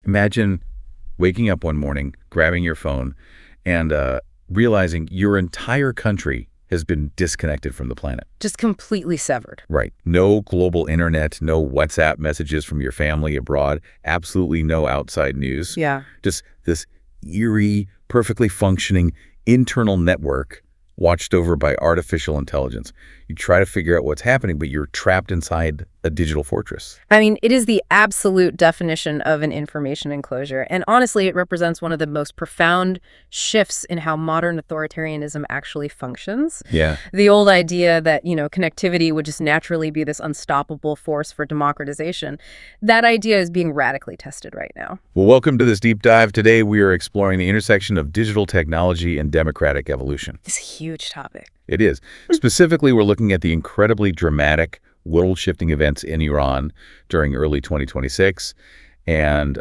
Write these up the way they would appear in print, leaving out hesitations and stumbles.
Imagine waking up one morning, grabbing your phone, and realizing your entire country has been disconnected from the planet. Just completely severed. Right. No global internet, no WhatsApp messages from your family abroad, absolutely no outside news. Yeah. Just this eerie, perfectly functioning internal network watched over by artificial intelligence. You try to figure out what's happening, but you're trapped inside a digital fortress. I mean, it is the absolute definition of an information enclosure. And honestly, it represents one of the most profound shifts in how modern authoritarianism actually functions. Yeah. The old idea that, connectivity would just naturally be this unstoppable force for democratization, that idea is being radically tested right now. Well, welcome to this deep dive. Today, we are exploring the intersection of digital technology and democratic evolution. It's a huge topic. It is. Specifically, we're looking at the incredibly dramatic, world-shifting events in Iran during early 2026 and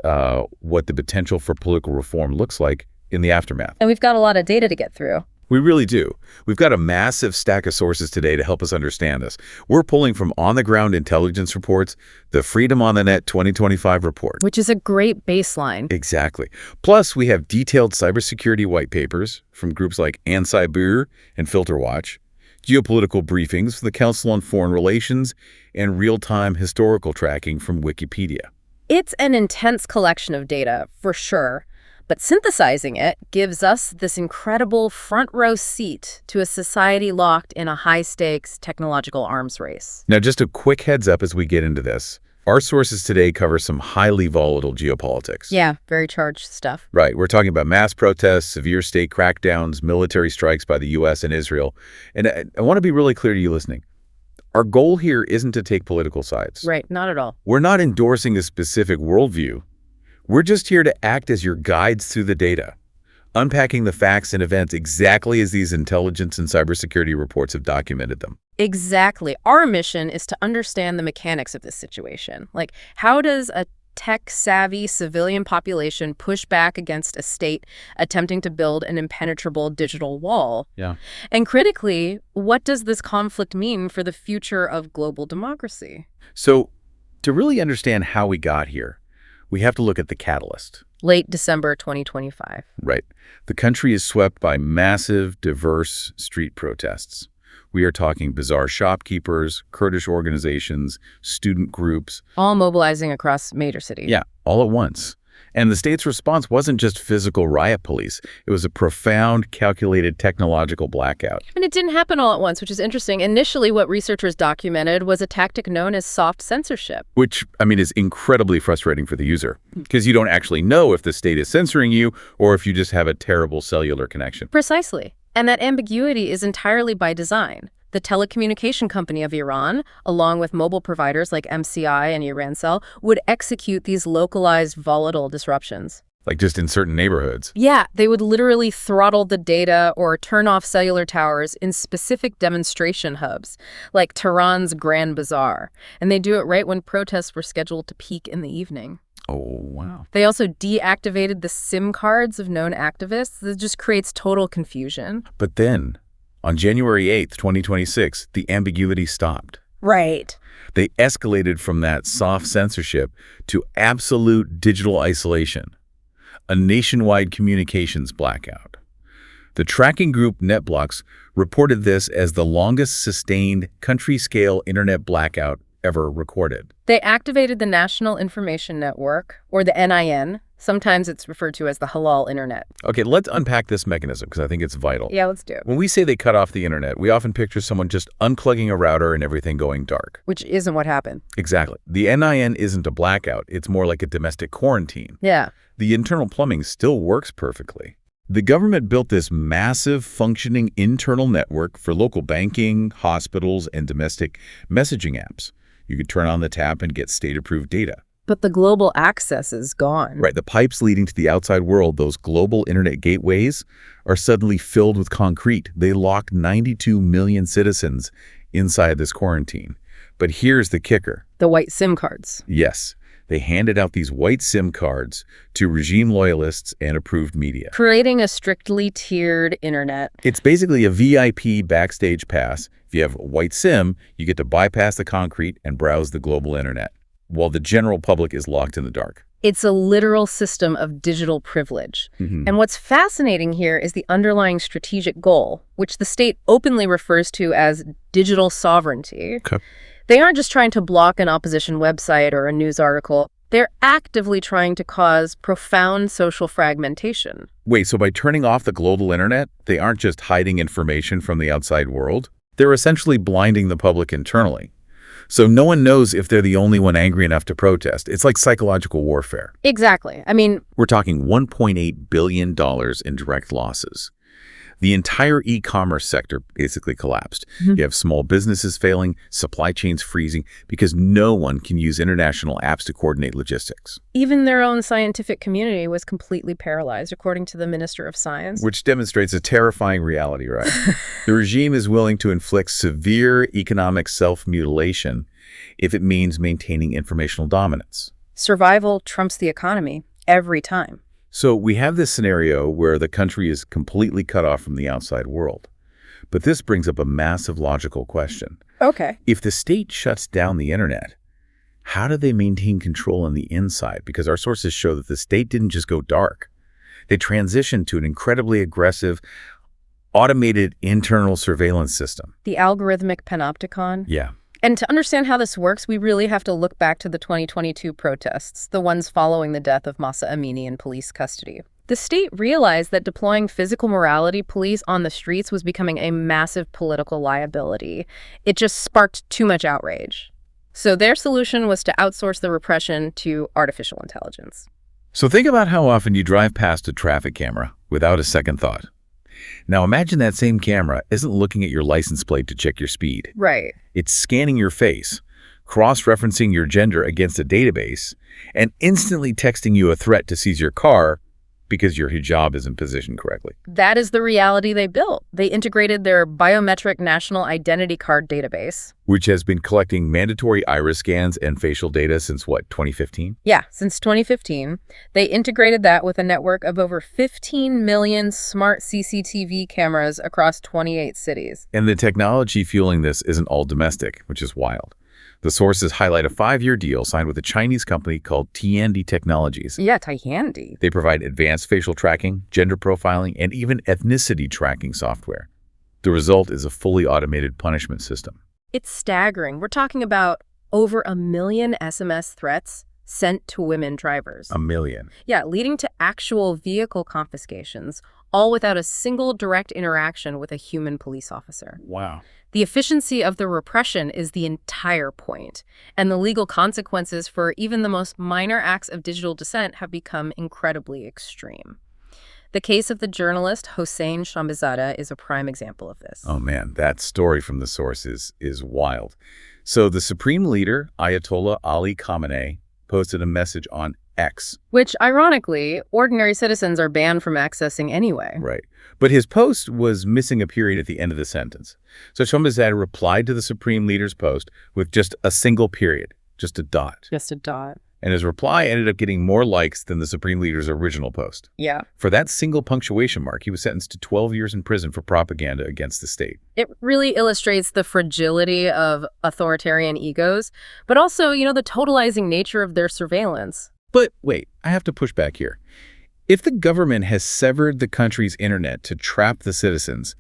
what the potential for political reform looks like in the aftermath. And we've got a lot of data to get through. We really do. We've got a massive stack of sources today to help us understand this. We're pulling from on-the-ground intelligence reports, the Freedom on the Net 2025 report. Which is a great baseline. Exactly. Plus, we have detailed cybersecurity white papers from groups like Ancyber and FilterWatch, geopolitical briefings from the Council on Foreign Relations, and real-time historical tracking from Wikipedia. It's an intense collection of data, for sure. But synthesizing it gives us this incredible front-row seat to a society locked in a high-stakes technological arms race. Now, just a quick heads up as we get into this. Our sources today cover some highly volatile geopolitics. Yeah, very charged stuff. Right. We're talking about mass protests, severe state crackdowns, military strikes by the U.S. and Israel. And I want to be really clear to you listening. Our goal here isn't to take political sides. Right, not at all. We're not endorsing a specific worldview. We're just here to act as your guides through the data, unpacking the facts and events exactly as these intelligence and cybersecurity reports have documented them. Exactly. Our mission is to understand the mechanics of this situation. Like, how does a tech-savvy civilian population push back against a state attempting to build an impenetrable digital wall? Yeah. And critically, what does this conflict mean for the future of global democracy? So, to really understand how we got here, we have to look at the catalyst. Late December 2025. Right. The country is swept by massive, diverse street protests. We are talking bizarre shopkeepers, Kurdish organizations, student groups. All mobilizing across major cities. Yeah, all at once. And the state's response wasn't just physical riot police. It was a profound, calculated technological blackout. And it didn't happen all at once, which is interesting. Initially, what researchers documented was a tactic known as soft censorship. Which, is incredibly frustrating for the user, because you don't actually know if the state is censoring you or if you just have a terrible cellular connection. Precisely. And that ambiguity is entirely by design. The telecommunication company of Iran, along with mobile providers like MCI and Irancell, would execute these localized volatile disruptions. Like just in certain neighborhoods. Yeah, they would literally throttle the data or turn off cellular towers in specific demonstration hubs, like Tehran's Grand Bazaar. And they do it right when protests were scheduled to peak in the evening. Oh, wow. They also deactivated the SIM cards of known activists. That just creates total confusion. But then, on January 8th, 2026, the ambiguity stopped. Right. They escalated from that soft censorship to absolute digital isolation, a nationwide communications blackout. The tracking group NetBlocks reported this as the longest sustained country-scale internet blackout ever recorded. They activated the National Information Network, or the NIN. Sometimes it's referred to as the halal internet. Okay, let's unpack this mechanism because I think it's vital. Yeah, let's do it. When we say they cut off the internet, we often picture someone just unplugging a router and everything going dark. Which isn't what happened. Exactly. The NIN isn't a blackout. It's more like a domestic quarantine. Yeah. The internal plumbing still works perfectly. The government built this massive functioning internal network for local banking, hospitals, and domestic messaging apps. You could turn on the tap and get state-approved data. But the global access is gone. Right. The pipes leading to the outside world, those global internet gateways, are suddenly filled with concrete. They locked 92 million citizens inside this quarantine. But here's the kicker. The white SIM cards. Yes. They handed out these white SIM cards to regime loyalists and approved media. Creating a strictly tiered internet. It's basically a VIP backstage pass. If you have a white SIM, you get to bypass the concrete and browse the global internet. while the general public is locked in the dark. It's a literal system of digital privilege. And what's fascinating here is the underlying strategic goal, which the state openly refers to as digital sovereignty. Okay. They aren't just trying to block an opposition website or a news article. They're actively trying to cause profound social fragmentation. Wait, so by turning off the global internet, they aren't just hiding information from the outside world? They're essentially blinding the public internally. So no one knows if they're the only one angry enough to protest. It's like psychological warfare. Exactly. I mean, We're talking $1.8 billion in direct losses. The entire e-commerce sector basically collapsed. You have small businesses failing, supply chains freezing, because no one can use international apps to coordinate logistics. even their own scientific community was completely paralyzed, according to the Minister of Science. Which demonstrates a terrifying reality, right? The regime is willing to inflict severe economic self-mutilation if it means maintaining informational dominance. Survival trumps the economy every time. So we have this scenario where the country is completely cut off from the outside world. But this brings up a massive logical question. Okay. If the state shuts down the internet, how do they maintain control on the inside? Because our sources show that the state didn't just go dark. They transitioned to an incredibly aggressive, automated internal surveillance system. The algorithmic panopticon. Yeah. And to understand how this works, we really have to look back to the 2022 protests, the ones following the death of Mahsa Amini in police custody. The state realized that deploying physical morality police on the streets was becoming a massive political liability. It just sparked too much outrage. So their solution was to outsource the repression to artificial intelligence. So think about how often you drive past a traffic camera without a second thought. Now imagine that same camera isn't looking at your license plate to check your speed. Right. It's scanning your face, cross-referencing your gender against a database, and instantly texting you a threat to seize your car because your hijab isn't positioned correctly. That is the reality they built. They integrated their biometric national identity card database. Which has been collecting mandatory iris scans and facial data since, what, 2015? Yeah, since 2015. They integrated that with a network of over 15 million smart CCTV cameras across 28 cities. And the technology fueling this isn't all domestic, which is wild. The sources highlight a 5-year deal signed with a Chinese company called Tiandi Technologies. Yeah, Tiandi. They provide advanced facial tracking, gender profiling, and even ethnicity tracking software. The result is a fully automated punishment system. It's staggering. We're talking about over 1 million SMS threats sent to women drivers. 1 million. Yeah, leading to actual vehicle confiscations, all without a single direct interaction with a human police officer. Wow. The efficiency of the repression is the entire point, and the legal consequences for even the most minor acts of digital dissent have become incredibly extreme. The case of the journalist Hossein Shambizadeh is a prime example of this. Oh man, that story from the source is wild. So the supreme leader, Ayatollah Ali Khamenei, posted a message on X. Which, ironically, ordinary citizens are banned from accessing anyway. Right. But his post was missing a period at the end of the sentence. So Shambizadeh replied to the supreme leader's post with just a single period, just a dot. Just a dot. And his reply ended up getting more likes than the supreme leader's original post. Yeah. For that single punctuation mark, he was sentenced to 12 years in prison for propaganda against the state. It really illustrates the fragility of authoritarian egos, but also, the totalizing nature of their surveillance. But wait, I have to push back here. If the government has severed the country's internet to trap the citizens,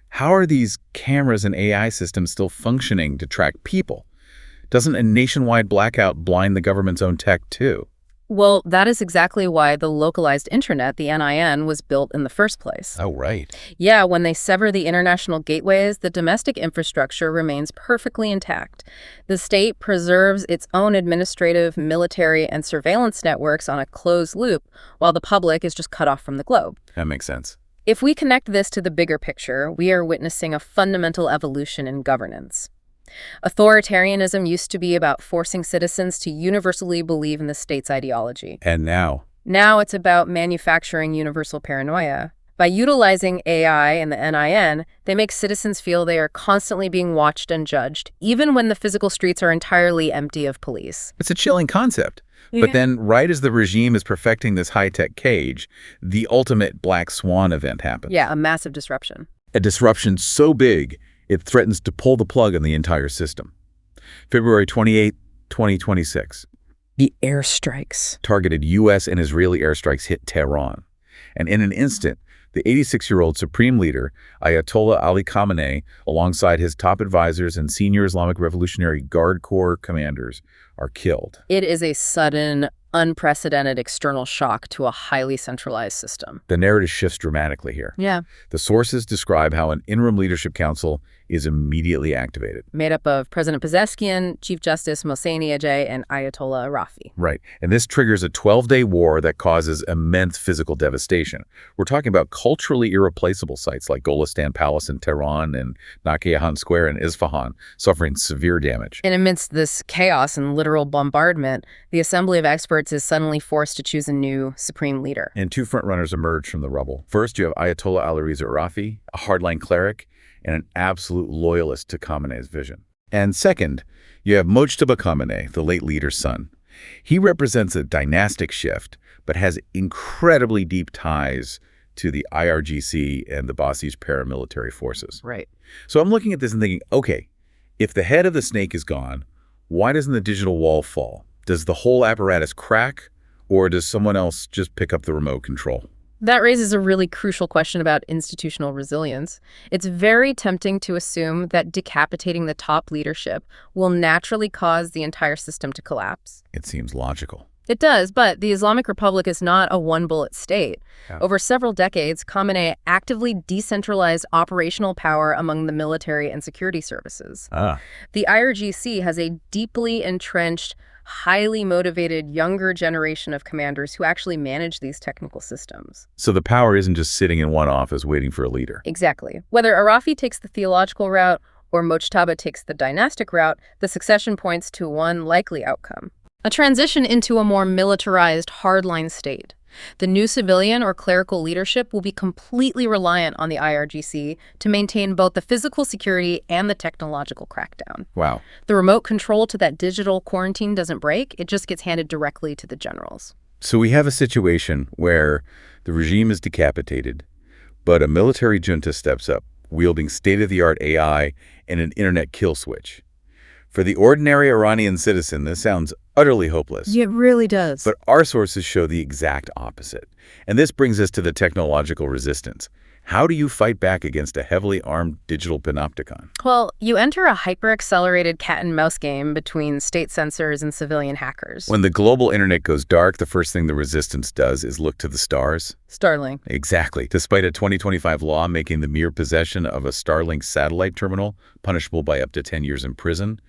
how are these cameras and AI systems still functioning to track people? Doesn't a nationwide blackout blind the government's own tech too? Well, that is exactly why the localized internet, the NIN, was built in the first place. Oh, right. Yeah, when they sever the international gateways, the domestic infrastructure remains perfectly intact. The state preserves its own administrative, military, and surveillance networks on a closed loop, while the public is just cut off from the globe. That makes sense. If we connect this to the bigger picture, we are witnessing a fundamental evolution in governance. Authoritarianism used to be about forcing citizens to universally believe in the state's ideology. And now? Now it's about manufacturing universal paranoia. By utilizing AI and the NIN, they make citizens feel they are constantly being watched and judged, even when the physical streets are entirely empty of police. It's a chilling concept. Yeah. But then, right as the regime is perfecting this high-tech cage, the ultimate black swan event happens. Yeah, a massive disruption. A disruption so big, it threatens to pull the plug on the entire system. February 28, Post-2026. The airstrikes. Targeted U.S. and Israeli airstrikes hit Tehran. And in an instant, the 86-year-old supreme leader, Ayatollah Ali Khamenei, alongside his top advisors and senior Islamic Revolutionary Guard Corps commanders, are killed. It is a sudden, unprecedented external shock to a highly centralized system. The narrative shifts dramatically here. Yeah. The sources describe how an interim leadership council is immediately activated. Made up of President Pezeshkian, Chief Justice Mohseni Ejei, and Ayatollah Rafi. Right. And this triggers a 12-day war that causes immense physical devastation. We're talking about culturally irreplaceable sites like Golestan Palace in Tehran and Nakhchivan Square in Isfahan suffering severe damage. And amidst this chaos and literal bombardment, the Assembly of Experts is suddenly forced to choose a new supreme leader. And two frontrunners emerge from the rubble. First, you have Ayatollah Ali Rafi, a hardline cleric and an absolute loyalist to Khamenei's vision. And second, you have Mojtaba Khamenei, the late leader's son. He represents a dynastic shift, but has incredibly deep ties to the IRGC and the Basij paramilitary forces. Right. So I'm looking at this and thinking, okay, if the head of the snake is gone, why doesn't the digital wall fall? Does the whole apparatus crack, or does someone else just pick up the remote control? That raises a really crucial question about institutional resilience. It's very tempting to assume that decapitating the top leadership will naturally cause the entire system to collapse. It seems logical. It does, but the Islamic Republic is not a one-bullet state. Yeah. Over several decades, Khamenei actively decentralized operational power among the military and security services. The IRGC has a deeply entrenched, highly motivated younger generation of commanders who actually manage these technical systems. So the power isn't just sitting in one office waiting for a leader. Exactly. Whether Arafi takes the theological route or Mojtaba takes the dynastic route, the succession points to one likely outcome: a transition into a more militarized, hardline state. The new civilian or clerical leadership will be completely reliant on the IRGC to maintain both the physical security and the technological crackdown. Wow. The remote control to that digital quarantine doesn't break, it just gets handed directly to the generals. So we have a situation where the regime is decapitated, but a military junta steps up, wielding state-of-the-art AI and an internet kill switch. For the ordinary Iranian citizen, this sounds utterly hopeless. It really does. But our sources show the exact opposite. And this brings us to the technological resistance. How do you fight back against a heavily armed digital panopticon? Well, you enter a hyper-accelerated cat-and-mouse game between state censors and civilian hackers. When the global internet goes dark, the first thing the resistance does is look to the stars. Starlink. Exactly. Despite a 2025 law making the mere possession of a Starlink satellite terminal punishable by up to 10 years in prison,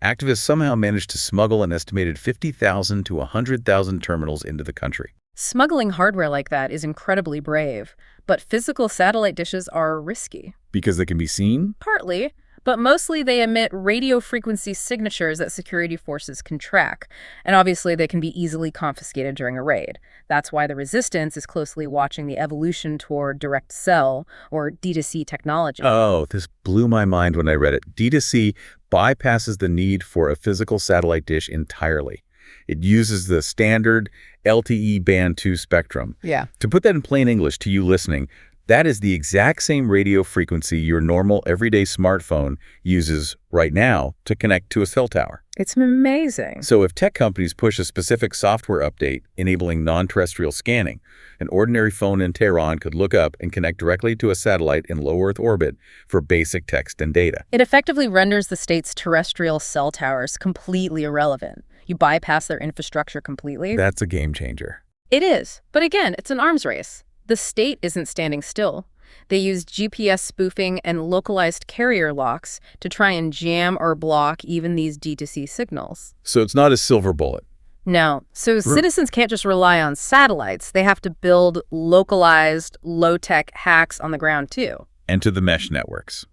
activists somehow managed to smuggle an estimated 50,000 to 100,000 terminals into the country. Smuggling hardware like that is incredibly brave, but physical satellite dishes are risky. Because they can be seen? Partly, but mostly they emit radio frequency signatures that security forces can track, and obviously they can be easily confiscated during a raid. That's why the resistance is closely watching the evolution toward direct sell, or D2C technology. Oh, this blew my mind when I read it. D2C bypasses the need for a physical satellite dish entirely. It uses the standard LTE Band 2 spectrum. Yeah. To put that in plain English to you listening, that is the exact same radio frequency your normal everyday smartphone uses right now to connect to a cell tower. It's amazing. So if tech companies push a specific software update enabling non-terrestrial scanning, an ordinary phone in Tehran could look up and connect directly to a satellite in low Earth orbit for basic text and data. It effectively renders the state's terrestrial cell towers completely irrelevant. You bypass their infrastructure completely. That's a game changer. It is. But again, it's an arms race. The state isn't standing still. They use GPS spoofing and localized carrier locks to try and jam or block even these D2C signals. So it's not a silver bullet. No. So citizens can't just rely on satellites. They have to build localized, low-tech hacks on the ground, too. And to the mesh networks.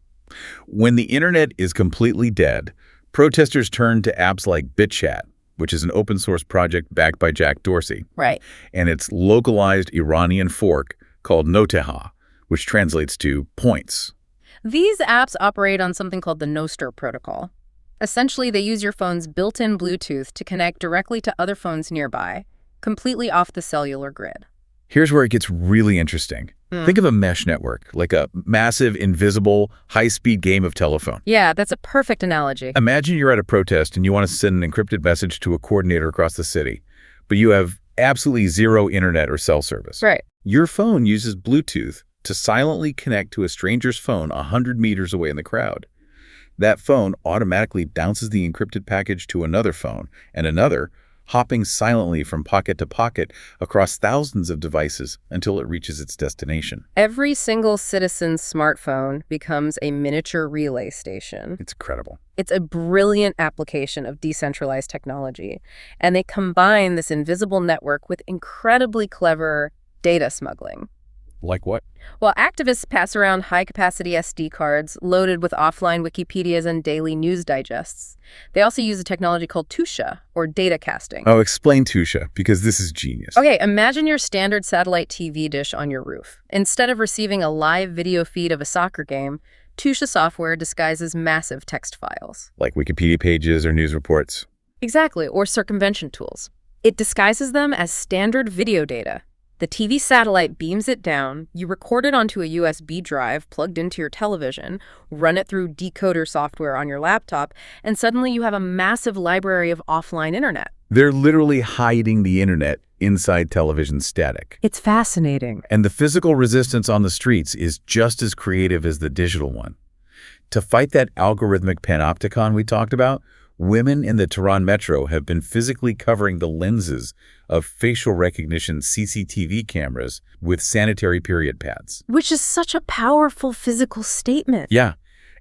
When the internet is completely dead, protesters turn to apps like BitChat, which is an open-source project backed by Jack Dorsey. Right. And its localized Iranian fork called Noteha, which translates to points. These apps operate on something called the Nostr protocol. Essentially, they use your phone's built-in Bluetooth to connect directly to other phones nearby, completely off the cellular grid. Here's where it gets really interesting. Think of a mesh network, like a massive, invisible, high-speed game of telephone. Yeah, that's a perfect analogy. Imagine you're at a protest and you want to send an encrypted message to a coordinator across the city, but you have absolutely zero internet or cell service. Right. Your phone uses Bluetooth to silently connect to a stranger's phone 100 meters away in the crowd. That phone automatically bounces the encrypted package to another phone and another, hopping silently from pocket to pocket across thousands of devices until it reaches its destination. Every single citizen's smartphone becomes a miniature relay station. It's incredible. It's a brilliant application of decentralized technology, and they combine this invisible network with incredibly clever data smuggling. Like what? Well, activists pass around high-capacity SD cards loaded with offline Wikipedias and daily news digests. They also use a technology called Tusha, or data casting. Oh, explain Tusha, because this is genius. Okay, imagine your standard satellite TV dish on your roof. Instead of receiving a live video feed of a soccer game, Tusha software disguises massive text files. Like Wikipedia pages or news reports. Exactly, or circumvention tools. It disguises them as standard video data. The TV satellite beams it down, you record it onto a USB drive plugged into your television, run it through decoder software on your laptop, and suddenly you have a massive library of offline internet. They're literally hiding the internet inside television static. It's fascinating. And the physical resistance on the streets is just as creative as the digital one. To fight that algorithmic panopticon we talked about, women in the Tehran metro have been physically covering the lenses of facial recognition CCTV cameras with sanitary period pads. Which is such a powerful physical statement. Yeah.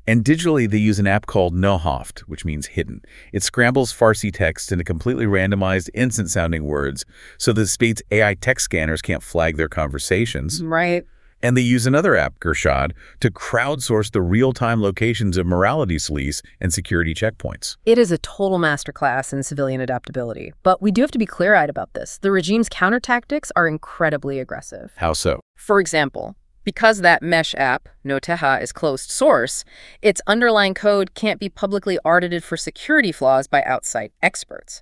And digitally, they use an app called Nohaft, which means hidden. It scrambles Farsi text into completely randomized, instant-sounding words so the state's AI text scanners can't flag their conversations. Right. And they use another app, Gershad, to crowdsource the real-time locations of morality police and security checkpoints. It is a total masterclass in civilian adaptability. But we do have to be clear-eyed about this. The regime's counter tactics are incredibly aggressive. How so? For example, because that mesh app, Noteha, is closed source, its underlying code can't be publicly audited for security flaws by outside experts.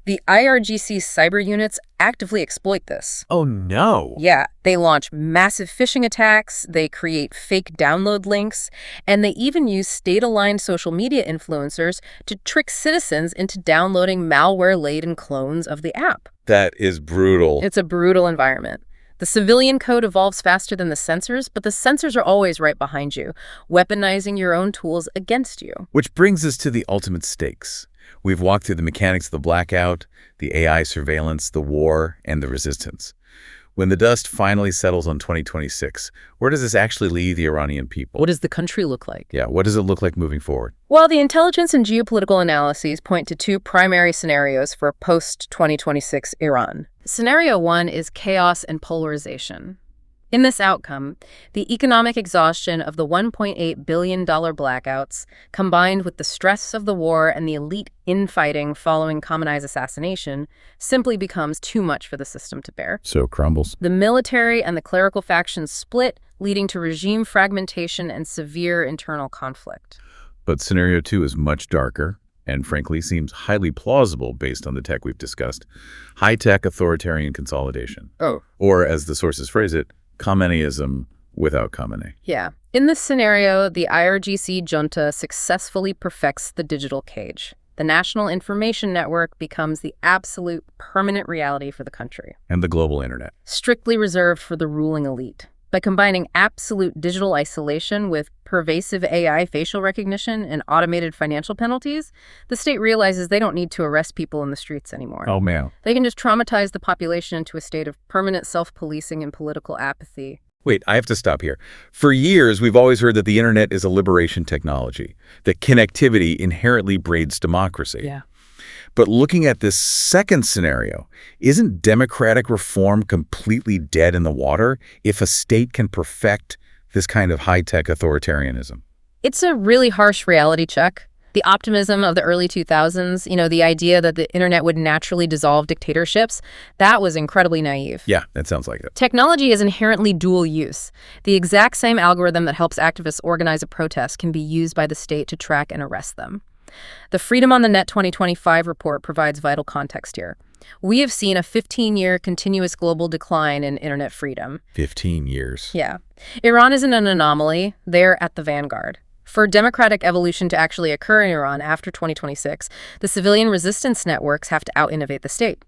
The IRGC cyber units actively exploit this. Oh, no. Yeah, they launch massive phishing attacks, they create fake download links, and they even use state-aligned social media influencers to trick citizens into downloading malware-laden clones of the app. That is brutal. It's a brutal environment. The civilian code evolves faster than the sensors, but the sensors are always right behind you, weaponizing your own tools against you. Which brings us to the ultimate stakes. We've walked through the mechanics of the blackout, the AI surveillance, the war, and the resistance. When the dust finally settles on 2026, where does this actually leave the Iranian people? What does the country look like? Yeah, what does it look like moving forward? Well, the intelligence and geopolitical analyses point to two primary scenarios for post-2026 Iran. Scenario one is chaos and polarization. In this outcome, the economic exhaustion of the $1.8 billion blackouts, combined with the stress of the war and the elite infighting following Khamenei's assassination, simply becomes too much for the system to bear. So it crumbles. The military and the clerical factions split, leading to regime fragmentation and severe internal conflict. But scenario two is much darker and frankly seems highly plausible based on the tech we've discussed. High-tech authoritarian consolidation. Oh. Or, as the sources phrase it, Khameneism without Khamenei. Yeah. In this scenario, the IRGC junta successfully perfects the digital cage. The National Information Network becomes the absolute permanent reality for the country. And the global internet. Strictly reserved for the ruling elite. By combining absolute digital isolation with pervasive AI facial recognition and automated financial penalties, the state realizes they don't need to arrest people in the streets anymore. Oh, man. They can just traumatize the population into a state of permanent self-policing and political apathy. Wait, I have to stop here. For years, we've always heard that the internet is a liberation technology, that connectivity inherently breeds democracy. Yeah. But looking at this second scenario, isn't democratic reform completely dead in the water if a state can perfect this kind of high-tech authoritarianism? It's a really harsh reality check. The optimism of the early 2000s, the idea that the internet would naturally dissolve dictatorships, that was incredibly naive. Yeah, that sounds like it. Technology is inherently dual use. The exact same algorithm that helps activists organize a protest can be used by the state to track and arrest them. The Freedom on the Net 2025 report provides vital context here. We have seen a 15-year continuous global decline in internet freedom. 15 years. Yeah. Iran isn't an anomaly. They're at the vanguard. For democratic evolution to actually occur in Iran after 2026, the civilian resistance networks have to out-innovate the state.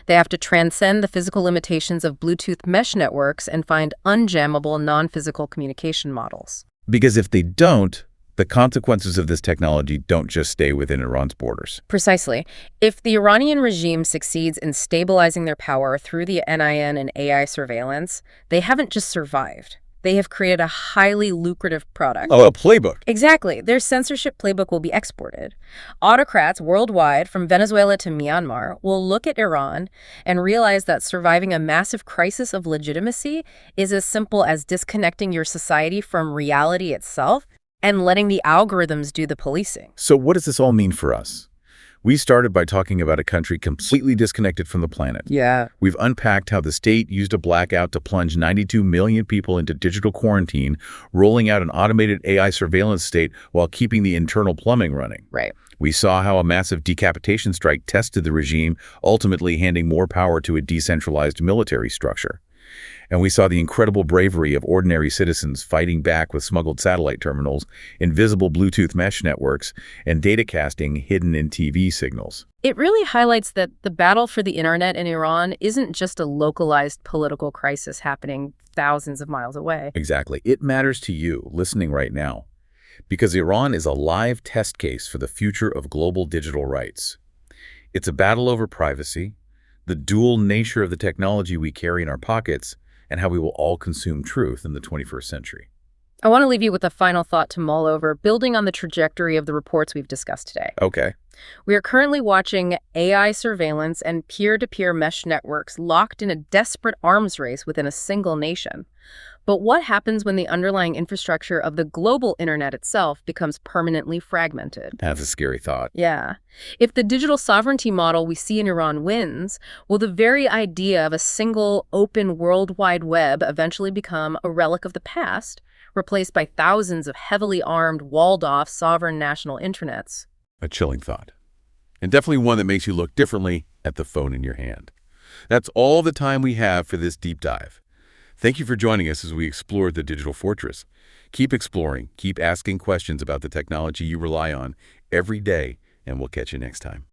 They have to transcend the physical limitations of Bluetooth mesh networks and find unjammable non-physical communication models. Because if they don't, the consequences of this technology don't just stay within Iran's borders. Precisely. If the Iranian regime succeeds in stabilizing their power through the NIN and AI surveillance, they haven't just survived. They have created a highly lucrative product. Oh, a playbook. Exactly. Their censorship playbook will be exported. Autocrats worldwide, from Venezuela to Myanmar, will look at Iran and realize that surviving a massive crisis of legitimacy is as simple as disconnecting your society from reality itself and letting the algorithms do the policing. So what does this all mean for us? We started by talking about a country completely disconnected from the planet. Yeah. We've unpacked how the state used a blackout to plunge 92 million people into digital quarantine, rolling out an automated AI surveillance state while keeping the internal plumbing running. Right. We saw how a massive decapitation strike tested the regime, ultimately handing more power to a decentralized military structure. And we saw the incredible bravery of ordinary citizens fighting back with smuggled satellite terminals, invisible Bluetooth mesh networks, and datacasting hidden in TV signals. It really highlights that the battle for the internet in Iran isn't just a localized political crisis happening thousands of miles away. Exactly. It matters to you listening right now, because Iran is a live test case for the future of global digital rights. It's a battle over privacy, the dual nature of the technology we carry in our pockets, and how we will all consume truth in the 21st century. I want to leave you with a final thought to mull over, building on the trajectory of the reports we've discussed today. Okay. We are currently watching AI surveillance and peer-to-peer mesh networks locked in a desperate arms race within a single nation. But what happens when the underlying infrastructure of the global internet itself becomes permanently fragmented? That's a scary thought. Yeah. If the digital sovereignty model we see in Iran wins, will the very idea of a single, open World Wide Web eventually become a relic of the past, replaced by thousands of heavily armed, walled-off sovereign national internets? A chilling thought. And definitely one that makes you look differently at the phone in your hand. That's all the time we have for this deep dive. Thank you for joining us as we explored the digital fortress. Keep exploring, keep asking questions about the technology you rely on every day, and we'll catch you next time.